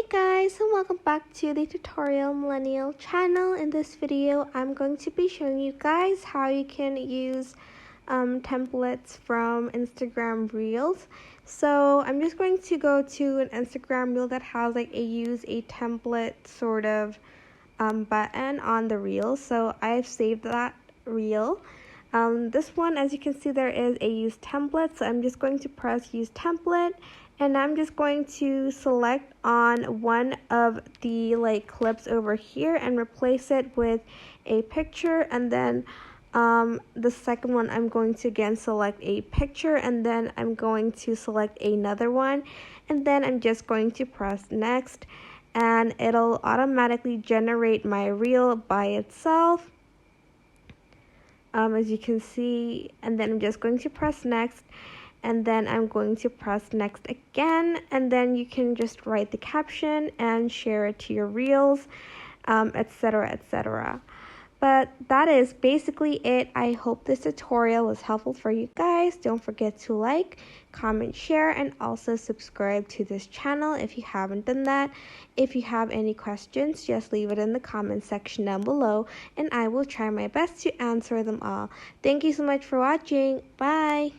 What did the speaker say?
Guys, and welcome back to the Tutorial Millennial channel. In this video, I'm going to be showing you guys how you can use templates from Instagram Reels. So I'm just going to go to an Instagram Reel that has like a use a template sort of button on the reel. So I've saved that reel. This one, as you can see, there is a use template, so I'm just going to press use template, and I'm just going to select on one of the clips over here and replace it with a picture, and then the second one I'm going to again select a picture, and then I'm going to select another one, and then I'm just going to press next, and it'll automatically generate my reel by itself. As you can see, and then I'm just going to press next, and then I'm going to press next again, and then you can just write the caption and share it to your reels, etc, etc. But that is basically it. I hope this tutorial was helpful for you guys. Don't forget to like, comment, share, and also subscribe to this channel if you haven't done that. If you have any questions, just leave it in the comment section down below, and I will try my best to answer them all. Thank you so much for watching. Bye!